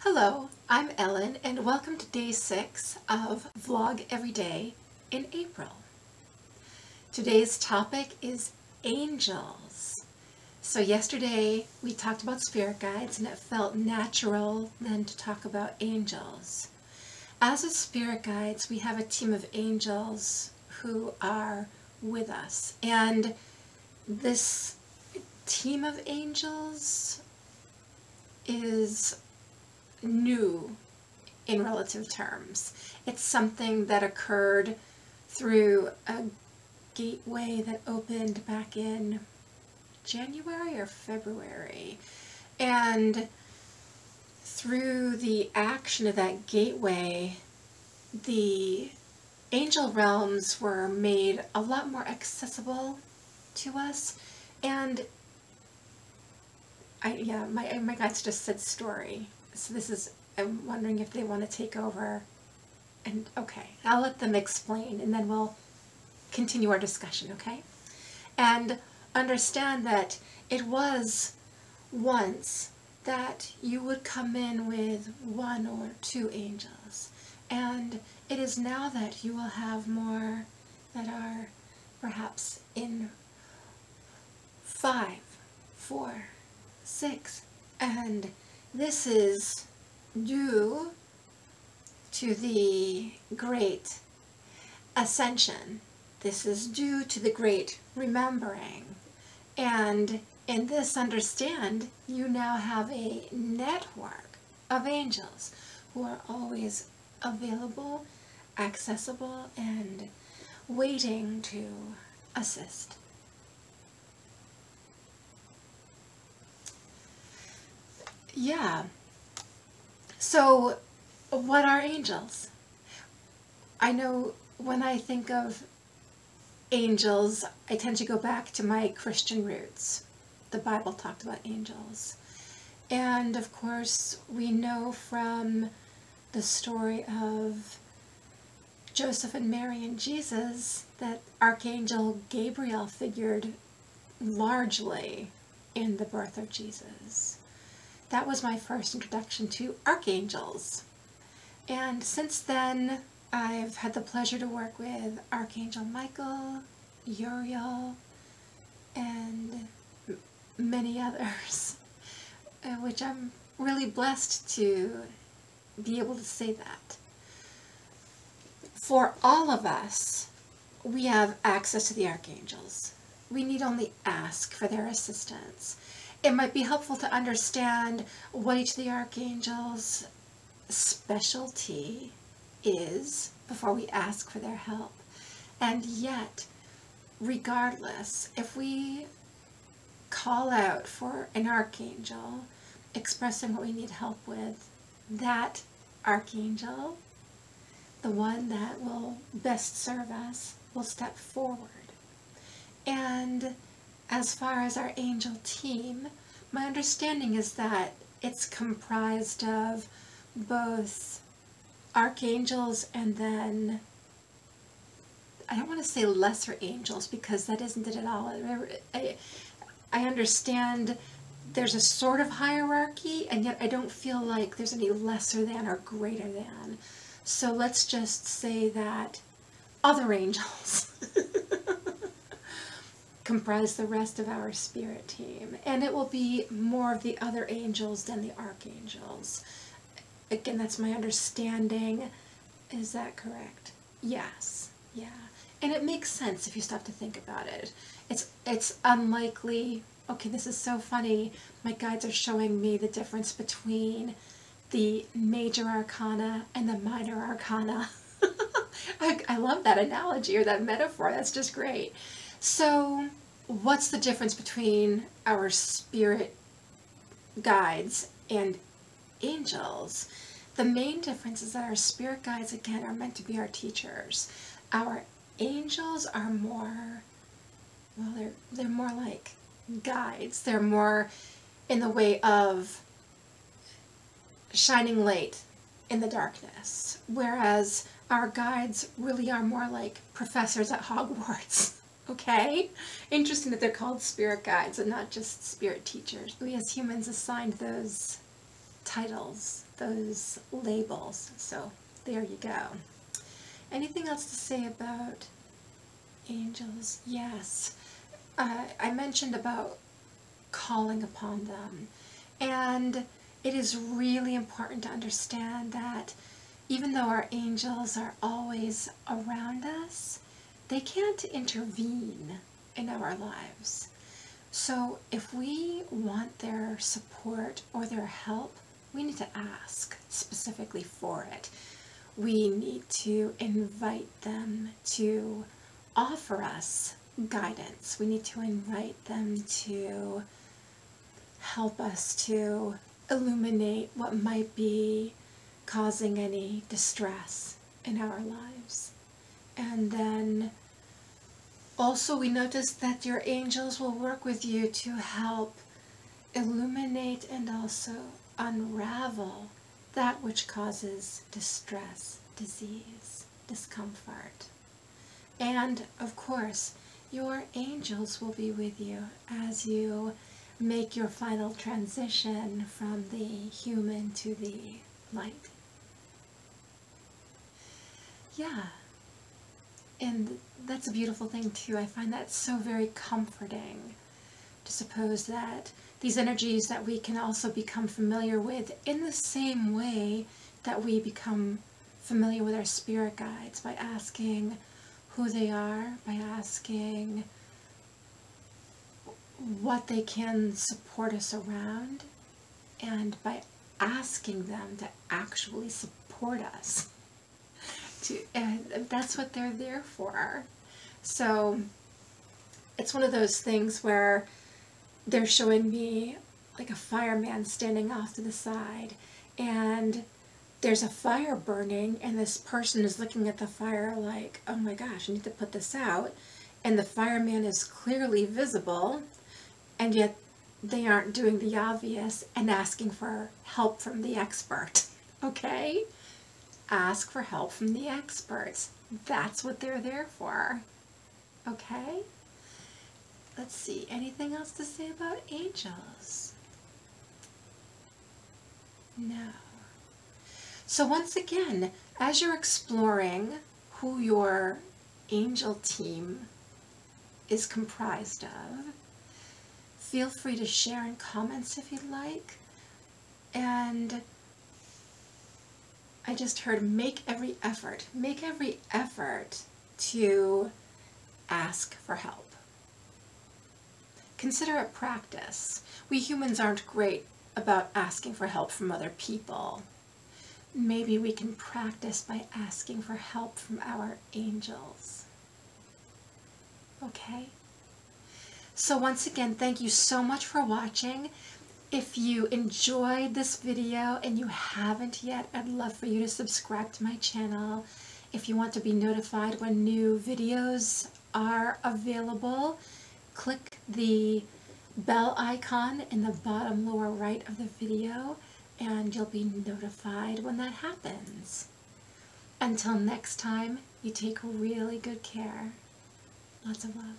Hello, I'm Ellen and welcome to day 6 of Vlog Every Day in April. Today's topic is angels. So yesterday we talked about spirit guides and it felt natural then to talk about angels. As with spirit guides, we have a team of angels who are with us, and this team of angels is new in relative terms. It's something that occurred through a gateway that opened back in January or February, and through the action of that gateway, the angel realms were made a lot more accessible to us. And my guides just said story. So this is, I'm wondering if they want to take over. And okay, I'll let them explain and then we'll continue our discussion, okay? And understand that it was once that you would come in with 1 or 2 angels. And it is now that you will have more that are perhaps in 5, 4, 6, and this is due to the great ascension. This is due to the great remembering. And in this, understand, you now have a network of angels who are always available, accessible, and waiting to assist. Yeah. So, what are angels? I know when I think of angels, I tend to go back to my Christian roots. The Bible talked about angels. And of course, we know from the story of Joseph and Mary and Jesus that Archangel Gabriel figured largely in the birth of Jesus. That was my first introduction to archangels. And since then, I've had the pleasure to work with Archangel Michael, Uriel, and many others, which I'm really blessed to be able to say that. For all of us, we have access to the archangels. We need only ask for their assistance. It might be helpful to understand what each of the archangels' specialty is before we ask for their help. And yet, regardless, if we call out for an archangel expressing what we need help with, that archangel, the one that will best serve us, will step forward. And as far as our angel team, my understanding is that it's comprised of both archangels and then, I don't want to say lesser angels because that isn't it at all. I understand there's a sort of hierarchy, and yet I don't feel like there's any lesser than or greater than. So let's just say that other angels comprise the rest of our spirit team, and it will be more of the other angels than the archangels. Again, that's my understanding. Is that correct? Yes. Yeah. And it makes sense if you stop to think about it. It's unlikely. Okay, this is so funny. My guides are showing me the difference between the major arcana and the minor arcana. I love that analogy or that metaphor. That's just great. So, what's the difference between our spirit guides and angels? The main difference is that our spirit guides, again, are meant to be our teachers. Our angels are more, well, they're more like guides. They're more in the way of shining light in the darkness, whereas our guides really are more like professors at Hogwarts. Okay? Interesting that they're called spirit guides and not just spirit teachers. We as humans assigned those titles, those labels. So there you go. Anything else to say about angels? Yes. I mentioned about calling upon them. And it is really important to understand that even though our angels are always around us, they can't intervene in our lives. So if we want their support or their help, we need to ask specifically for it. We need to invite them to offer us guidance. We need to invite them to help us to illuminate what might be causing any distress in our lives. And then also we notice that your angels will work with you to help illuminate and also unravel that which causes distress, disease, discomfort. And of course, your angels will be with you as you make your final transition from the human to the light. Yeah. And that's a beautiful thing too. I find that so very comforting to suppose that these energies that we can also become familiar with in the same way that we become familiar with our spirit guides, by asking who they are, by asking what they can support us around, and by asking them to actually support us. And that's what they're there for. So it's one of those things where they're showing me like a fireman standing off to the side, and there's a fire burning, and this person is looking at the fire like, oh my gosh, I need to put this out. And the fireman is clearly visible, and yet they aren't doing the obvious and asking for help from the expert. Okay? Ask for help from the experts. That's what they're there for. Okay? Let's see, anything else to say about angels? No. So once again, as you're exploring who your angel team is comprised of, feel free to share in comments if you'd like. And I just heard make every effort to ask for help. Consider it practice. We humans aren't great about asking for help from other people. Maybe we can practice by asking for help from our angels. Okay? So once again, thank you so much for watching. If you enjoyed this video and you haven't yet, I'd love for you to subscribe to my channel. If you want to be notified when new videos are available, click the bell icon in the bottom lower right of the video, and you'll be notified when that happens. Until next time, you take really good care. Lots of love.